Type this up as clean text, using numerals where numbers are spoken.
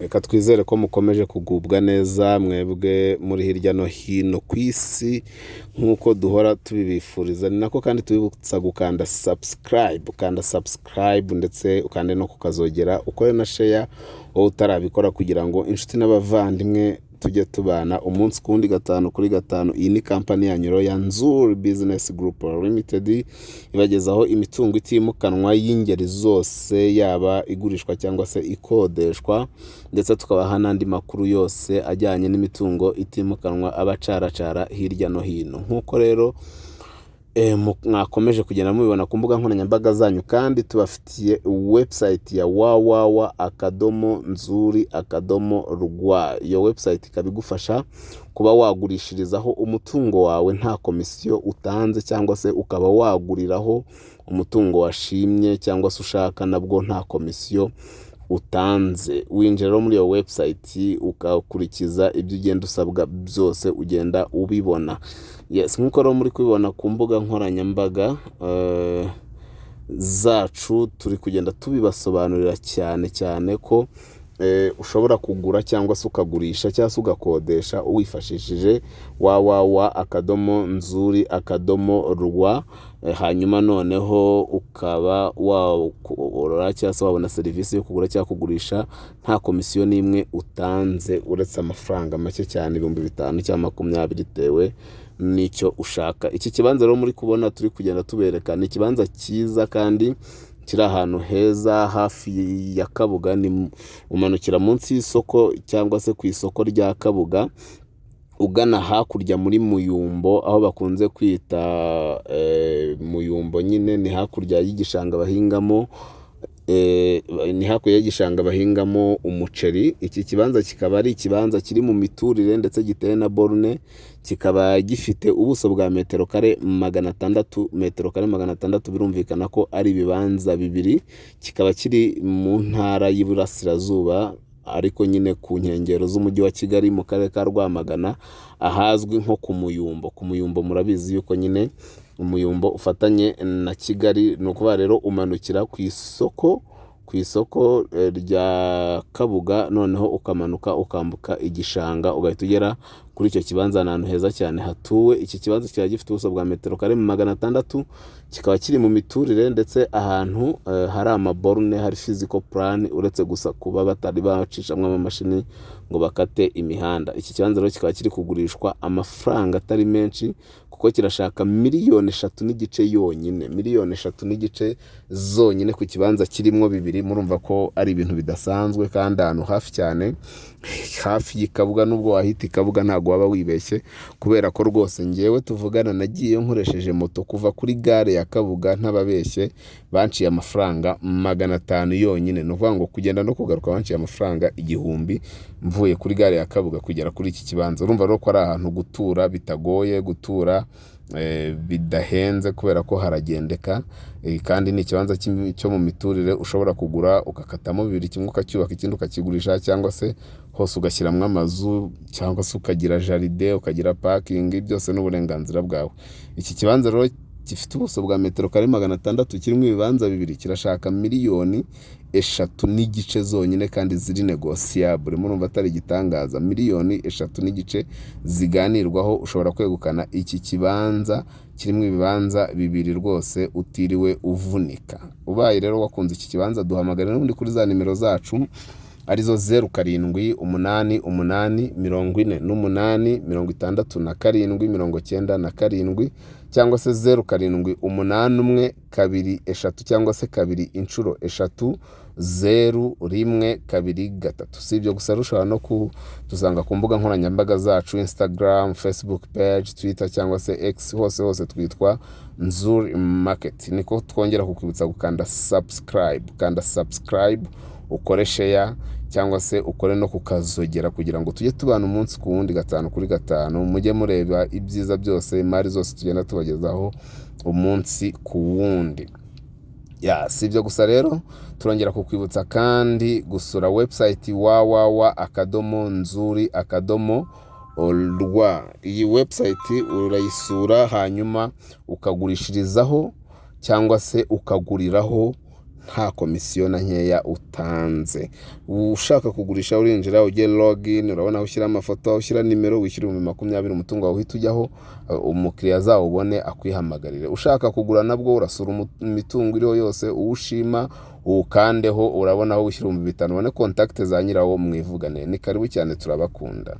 Reka twizere ko mukomeje kugubwa neza mwebwe muri hirya no hino ku isi nk'uko duhora tubibifuriza, ni nako kandi tubibutsa gukanda subscribe ndetse ukande no kukazogera ukore na share wowe utarabikora, kugira ngo inshuti n'abavandimwe tujye tubana umunsi kundi 5 iyi ni kampani yanyu ya Nzuri Business Group Limited ibagezaho imitungo itimukanwa y'ingeri zose, yaba igurishwa cyangwa se ikodeshwa, ndetse tukabaha n'andi makuru yose ajyanye n'imitungo itimukanwa abacaracara hirya no hino. Nk'uko rero mwakomeje kugenda mubibona ku mbuga nkoranyambaga zanyu, kandi tubafitiye website ya www.nzuri.rw. Iyo website ikabigufasha kuba wagurishirizaho umutungo wawe nta komisiyo utanze, cyangwa se ukaba waguriraho umutungo washimye cyangwa se ushaka nabwo nta komisiyo utanze. Winjira muri iyo website ukakurikiza ibyo ugenda usabwa byose ugenda ubibona. Yes, nkuko rero muri kubibona ku mbuga nkoranyambaga zacu turi kugenda tubibasobanurira cyane ko ushobora kugura cyangwa se ukagurisha cyangwa se ugakodesha wifashishije www.nzuri.rw. hanyuma noneho ukaba wakora cyangwa se wabona serivisi yo kugura cyangwa kugurisha nta komisiyo n'imwe utanze, uretse amafaranga make cyane 5,000 cyangwa 20 bitewe nicyo ushaka. Iki kibanza rero muri kubona turi kugenda tubereka ni ikibanza cyiza kandi kiri ahantu heza hafi ya Kabuga. Ni umanukira munsi y'isoko cyangwa se ku isoko rya Kabuga ugana hakurya muri Muyumbo, aho bakunze kwita Muyumbo nyine ni hakurya y'igishanga bahingamo bahingamo umuceri. Iki kibanza kikaba ari ikibanza kiri mu miturire ndetse giteye na borne, kikaba gifite ubuso bwa metero kare 600. Birumvikana ko ari ibibanza bibiri. Kikaba kiri mu ntara y'Iburasirazuba, ariko nyine ku nkengero z'umujyi wa Kigali mu karere ka Rwamagana, ahazwi nko ku Muyumbo. Ku Muyumbo murabizi yuko nyine Umuyumbo ufatanye na Kigali, no kuba rero umanukira ku isoko rya Kabuga, noneho ukamanuka ukambuka igishanga ugahita ugera kuri icyo kibanza. Ahantu heza cyane hatuwe. Iki kibanza kikaba gifite ubuso bwa metero kare 600, kikaba kiri mu miturire ndetse ahantu hari amaborne, hari physical plan, uretse gusa kuba batari bacishamwe amamashini ngo bakate imihanda. Iki kibanza rero kikaba kiri kugurishwa amafaranga atari menshi, kuko kirashaka 3.5 n'igice yonyine, 3.5 n'igice zonyine ku kibanza kirimwo bibiri. Murumva ko ari ibintu bidasanzwe kandi ahantu hafi cyane, hafi y'Ikabuga. Nubwo wahita Ikabuga ntago waba wibeshye, kubera ko rwose ngewe tuvugana nagiye nkoresheje moto kuva kuri gare ya Kabuga ntababeshye, banciye amafaranga 500 yonyine. No kuvuga ngo kugenda no kugaruka banciye amafaranga 1000 mvuye kuri gare ya Kabuga kugera kuri iki kibanza. Urumva rero ko ari ahantu gutura bitagoye, gutura bidahenze, kubera ko haragendeka, kandi ni ikibanza cyo mu miturire ushobora kugura ugakatamo bibiri, kimwe ukacyubaka ikindi ukakigurisha, cyangwa se hose ugashyiramo amazu, cyangwa se ukagira jaride, ukagira parking, byose n'uburenganzira bwawe. Iki kibanza rero gifite ubuso bwa metero kare 600, kirimo ibibanza bibiri, kirashaka 3.5 n'igice zonyine, kandi ziri negotiable. Murumva atari igitangaza, 3.5 ziganirwaho. Ushobora kwegukana iki kibanza kirimo ibibanza bibiri rwose utiriwe uvunika. Ubaye rero wakunze iki kibanza, duhamagara n'ubundi kuri za nimero zacu arizo 0788486797 cyangwa se 078123 cyangwa se 2-3 Si ibyo gusa, ushobora no kudusanga ku mbuga nkoranyambaga zacu Instagram, Facebook page, Twitter cyangwa se X, hose twitwa Nzuri Market. Niko twongera kukwibutsa gukanda subscribe, ukore share cyangwa se ukore no kukazogera, kugira ngo tujye tubana umunsi ku wundi 5 mujye mureba ibyiza byose, imari zose tugenda tubagezaho umunsi ku wundi. Si ibyo gusa rero, turongera kukwibutsa kandi gusura website www.nzuri.rw. Iyi website urayisura hanyuma ukagurishirizaho cyangwa se ukaguriraho nta komisiyo na nkeya utanze. Ushaka kugurisha urinjira ugiye login, urabona aho ushyira amafoto, aho ushyira nimero, wishyura 20 umutungo wawe uhita ujyaho, umukiriya azawubone akwihamagarire. Ushaka kugura nabwo urasura imitungo iriho yose, uwushima ukandeho, urabona aho wishyura 5,000 ubone contact za nyirawo mwivugane. Ni karibu cyane, turabakunda.